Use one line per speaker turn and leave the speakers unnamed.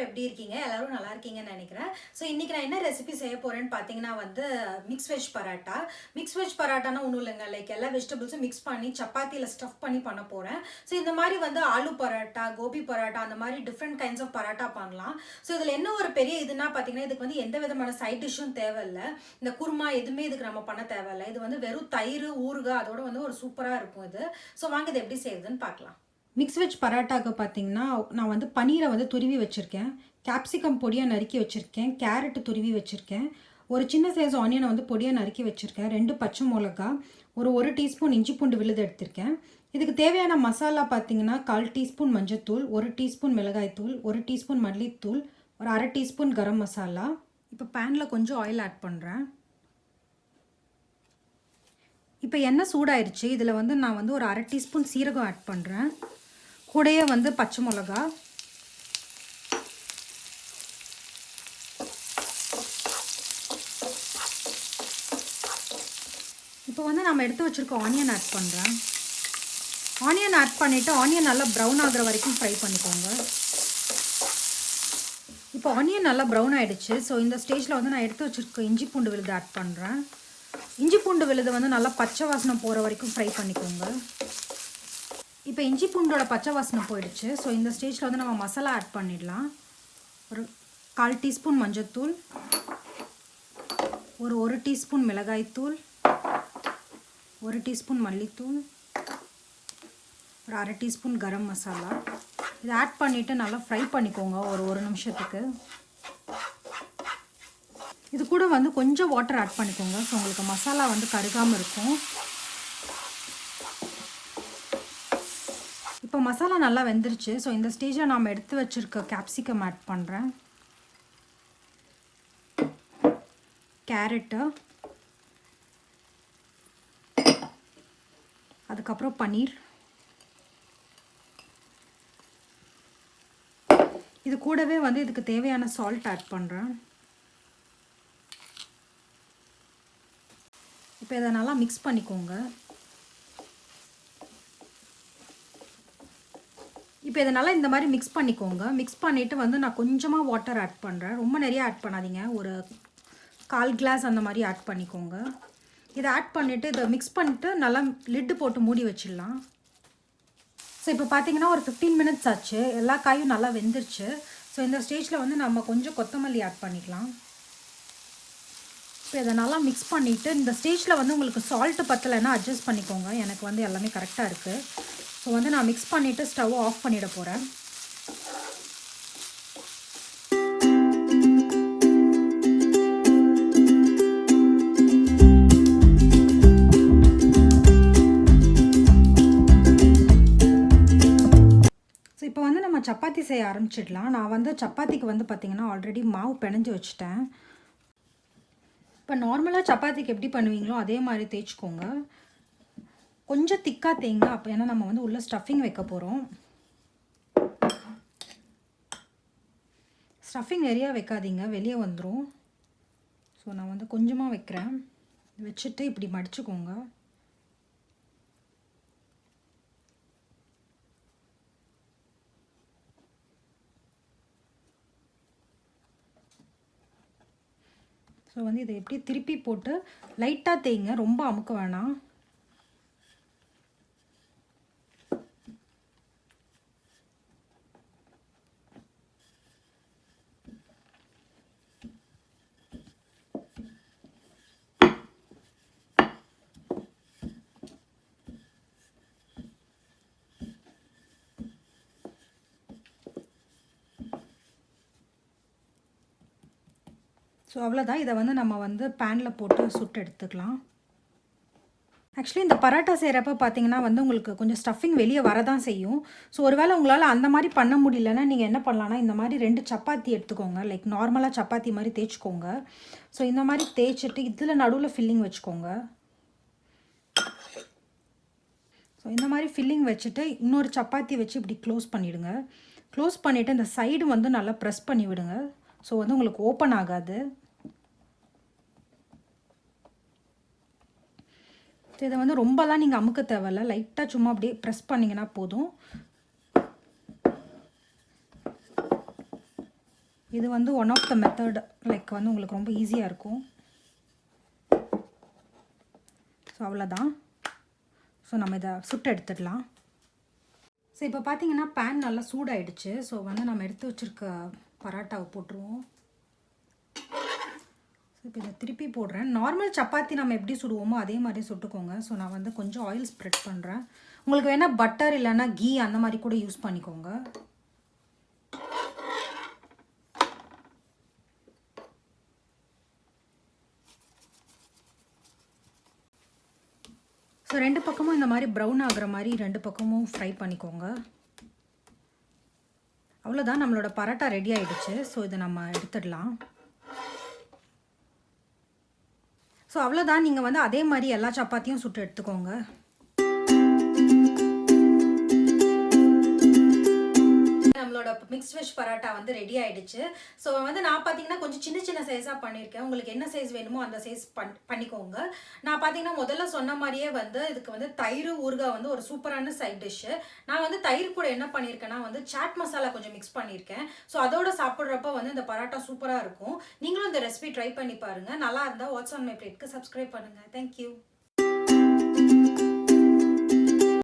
எப்படி இருக்கீங்க? எல்லாரும் நல்லா இருக்கீங்கன்னு நினைக்கிறேன். ஸோ இன்னைக்கு நான் என்ன ரெசிபி செய்ய போறேன்னு பார்த்தீங்கன்னா வந்து mix veg paratha. Mix veg பராட்டானா ஒன்றும் இல்லைங்க, லைக் எல்லா வெஜிடபிள்ஸும் மிக்ஸ் பண்ணி சப்பாத்தியில் ஸ்டஃப் பண்ணி பண்ண போகிறேன். ஸோ இந்த மாதிரி வந்து ஆலு பராட்டா, கோபி பராட்டா, அந்த மாதிரி டிஃப்ரெண்ட் கைண்ட்ஸ் ஆஃப் பராட்டா பண்ணலாம். ஸோ இதில் என்ன ஒரு பெரிய இதுனா பார்த்தீங்கன்னா, இதுக்கு வந்து எந்த விதமான சைட் டிஷ்ஷும் தேவையில்லை. இந்த குருமா எதுவுமே இதுக்கு நம்ம பண்ண தேவையில்லை. இது வந்து வெறும் தயிர், ஊறுகாய், அதோட வந்து ஒரு சூப்பராக இருக்கும் இது. ஸோ வாங்க இது எப்படி செய்யுதுன்னு பார்க்கலாம். மிக்ஸ் வெஜ் பராட்டாவுக்கு பார்த்தீங்கன்னா நான் வந்து பன்னீரை வந்து துருவி வச்சுருக்கேன், கேப்சிகம் பொடியாக நறுக்கி வச்சுருக்கேன், கேரட்டு துருவி வச்சுருக்கேன், ஒரு சின்ன சைஸ் ஆனியனை வந்து பொடியாக நறுக்கி வச்சுருக்கேன், 2 பச்சை மிளகா, ஒரு டீஸ்பூன் இஞ்சி பூண்டு விழுது எடுத்திருக்கேன். இதுக்கு தேவையான மசாலா பார்த்தீங்கன்னா 1/4 டீஸ்பூன் மஞ்சத்தூள், 1 டீஸ்பூன் மிளகாய்த்தூள், 1 டீஸ்பூன் மல்லித்தூள், ஒரு 1/2 டீஸ்பூன் கரம் மசாலா. இப்போ பேனில் கொஞ்சம் ஆயில் ஆட் பண்ணுறேன். இப்போ எண்ணெய் சூடாயிருச்சு. இதில் வந்து நான் வந்து ஒரு 1/2 டீஸ்பூன் சீரகம் ஆட் பண்ணுறேன். கூடயே வந்து பச்சை மிளகா, இப்போ வந்து நம்ம எடுத்து வச்சுருக்க ஆனியன் ஆட் பண்ணுறேன். ஆனியன் ஆட் பண்ணிவிட்டு ஆனியன் நல்லா ப்ரௌன் ஆகிற வரைக்கும் ஃப்ரை பண்ணிக்கோங்க. இப்போ ஆனியன் நல்லா ப்ரௌன் ஆகிடுச்சு. ஸோ இந்த ஸ்டேஜில் வந்து நான் எடுத்து வச்சுருக்க இஞ்சி பூண்டு விழுது ஆட் பண்ணுறேன். இஞ்சி பூண்டு விழுது வந்து நல்லா பச்சை வாசனை போகிற வரைக்கும் ஃப்ரை பண்ணிக்கோங்க. இப்போ இஞ்சி பூண்டோட பச்சை வாசனை போயிடுச்சு. ஸோ இந்த ஸ்டேஜில் வந்து நம்ம மசாலா ஆட் பண்ணிடலாம். ஒரு 1/4 டீஸ்பூன் மஞ்சத்தூள், ஒரு டீஸ்பூன் மிளகாய்த்தூள், 1 டீஸ்பூன் மல்லித்தூள், ஒரு 1/2 டீஸ்பூன் கரம் மசாலா. இதை ஆட் பண்ணிவிட்டு நல்லா ஃப்ரை பண்ணிக்கோங்க ஒரு நிமிஷத்துக்கு. இது கூட வந்து கொஞ்சம் வாட்டர் ஆட் பண்ணிக்கோங்க. ஸோ உங்களுக்கு மசாலா வந்து கருகாமல் இருக்கும். இப்போ மசாலா நல்லா வெந்துருச்சு. ஸோ இந்த ஸ்டேஜில் நாம் எடுத்து வச்சுருக்க கேப்சிகம் ஆட் பண்ணுறேன், கேரட்டு, அதுக்கப்புறம் பன்னீர். இது கூடவே வந்து இதுக்கு தேவையான சால்ட் ஆட் பண்ணுறேன். இப்போ இதை நல்லா மிக்ஸ் பண்ணிக்கோங்க. இப்போ இதனால் இந்த மாதிரி மிக்ஸ் பண்ணிக்கோங்க. மிக்ஸ் பண்ணிவிட்டு வந்து நான் கொஞ்சமாக வாட்டர் ஆட் பண்ணுறேன். ரொம்ப நிறைய ஆட் பண்ணாதீங்க, ஒரு 1/4 கிளாஸ் அந்த மாதிரி ஆட் பண்ணிக்கோங்க. இதை ஆட் பண்ணிவிட்டு இதை மிக்ஸ் பண்ணிவிட்டு நல்லா லிட்டு போட்டு மூடி வச்சிடலாம். ஸோ இப்போ பார்த்தீங்கன்னா ஒரு 15 மினிட்ஸ் ஆச்சு. எல்லா காயும் நல்லா வெந்துருச்சு. ஸோ இந்த ஸ்டேஜில் வந்து நம்ம கொஞ்சம் கொத்தமல்லி ஆட் பண்ணிக்கலாம். இப்போ இதை நல்லா மிக்ஸ் பண்ணிவிட்டு இந்த ஸ்டேஜில் வந்து உங்களுக்கு சால்ட்டு பத்தலைன்னா அட்ஜஸ்ட் பண்ணிக்கோங்க. எனக்கு வந்து எல்லாமே கரெக்டாக இருக்குது. ஸோ வந்து நான் மிக்ஸ் பண்ணிவிட்டு ஸ்டவ் ஆஃப் பண்ணிட போகிறேன். ஸோ இப்போ வந்து நம்ம சப்பாத்தி செய்ய ஆரம்பிச்சிடலாம். நான் வந்து சப்பாத்திக்கு வந்து பார்த்திங்கன்னா ஆல்ரெடி மாவு பிணைஞ்சு வச்சுட்டேன். இப்போ நார்மலாக சப்பாத்திக்கு எப்படி பண்ணுவீங்களோ அதே மாதிரி தேய்ச்சிக்கோங்க. கொஞ்சம் திக்காக தேங்க, அப்போ ஏன்னா நம்ம வந்து உள்ள ஸ்டஃபிங் வைக்க போகிறோம். ஸ்டஃபிங் நிறையா வைக்காதீங்க, வெளியே வந்துடும். ஸோ நான் வந்து கொஞ்சமாக வைக்கிறேன். வச்சுட்டு இப்படி மடிச்சுக்கோங்க. ஸோ வந்து இதை எப்படி திருப்பி போட்டு லைட்டாக தேய்ங்க, ரொம்ப அமுக்க வேணாம். ஸோ அவ்வளோதான். இதை வந்து நம்ம வந்து பேனில் போட்டு சுட்டு எடுத்துக்கலாம். ஆக்சுவலி இந்த பரோட்டா செய்கிறப்ப பார்த்தீங்கன்னா வந்து உங்களுக்கு கொஞ்சம் ஸ்டஃபிங் வெளியே வரதான் செய்யும். ஸோ ஒருவேளை உங்களால் அந்த மாதிரி பண்ண முடியலன்னா நீங்கள் என்ன பண்ணலான்னா, இந்த மாதிரி 2 சப்பாத்தி எடுத்துக்கோங்க. லைக் நார்மலாக சப்பாத்தி மாதிரி தேய்ச்சிக்கோங்க. ஸோ இந்த மாதிரி தேய்ச்சிட்டு இதில் நடுவில் ஃபில்லிங் வச்சுக்கோங்க. ஸோ இந்த மாதிரி ஃபில்லிங் வச்சுட்டு இன்னொரு சப்பாத்தி வச்சு இப்படி க்ளோஸ் பண்ணிவிடுங்க. க்ளோஸ் பண்ணிவிட்டு இந்த சைடு வந்து நல்லா ப்ரெஸ் பண்ணி விடுங்க. ஸோ வந்து உங்களுக்கு ஓப்பன் ஆகாது. ஸோ இதை வந்து ரொம்பலாம் நீங்கள் அமுக்க தேவையில்ல, லைட்டாக சும்மா அப்படியே ப்ரெஸ் பண்ணிங்கன்னா போதும். இது வந்து one of the method, like வந்து உங்களுக்கு ரொம்ப ஈஸியாக இருக்கும். ஸோ அவ்வளோதான். ஸோ நம்ம இதை சுட்டு எடுத்துடலாம். ஸோ இப்போ பார்த்தீங்கன்னா பேன் நல்லா சூடாயிடுச்சு. ஸோ வந்து நம்ம எடுத்து வச்சுருக்க பராட்டாவை போட்டுருவோம். ஸோ இப்போ இதை திருப்பி போடுறேன். நார்மல் சப்பாத்தி நம்ம எப்படி சுடுவோமோ அதே மாதிரி சுட்டுக்கோங்க. ஸோ நான் வந்து கொஞ்சம் ஆயில் ஸ்ப்ரெட் பண்ணுறேன். உங்களுக்கு வேணால் பட்டர் இல்லைன்னா கீ அந்த மாதிரி கூட யூஸ் பண்ணிக்கோங்க. ஸோ 2 பக்கமும் இந்த மாதிரி ப்ரௌன் ஆகிற மாதிரி 2 பக்கமும் ஃப்ரை பண்ணிக்கோங்க. அவ்வளோதான், நம்மளோட பரோட்டா ரெடி ஆகிடுச்சு. ஸோ இதை நம்ம எடுத்துடலாம். ஸோ அவ்வளோதான், நீங்கள் வந்து அதே மாதிரி எல்லா சப்பாத்தியும் சுட்டு எடுத்துக்கோங்க. நம்மளோட மிக்ஸ் வெஜ் பரோட்டா வந்து ரெடி ஆயிடுச்சு. ஸோ வந்து நான் பார்த்தீங்கன்னா கொஞ்சம் சின்ன சின்ன சைஸாக பண்ணியிருக்கேன். உங்களுக்கு என்ன சைஸ் வேணுமோ அந்த சைஸ் பண்ணிக்கோங்க. நான் பார்த்தீங்கன்னா முதல்ல சொன்ன மாதிரியே வந்து இதுக்கு வந்து தயிர் ஊறுகாய் வந்து ஒரு சூப்பரான சைட் டிஷ்ஷு. நான் வந்து தயிர் கூட என்ன பண்ணியிருக்கேன்னா வந்து சாட் மசாலா கொஞ்சம் மிக்ஸ் பண்ணியிருக்கேன். ஸோ அதோட சாப்பிட்றப்ப வந்து இந்த பரோட்டா சூப்பராக இருக்கும். நீங்களும் இந்த ரெசிபி ட்ரை பண்ணி பாருங்கள். நல்லா இருந்தால் வாட்ஸ் ஆன் மை பிளேட்க்கு சப்ஸ்கிரைப் பண்ணுங்கள். தேங்க்யூ.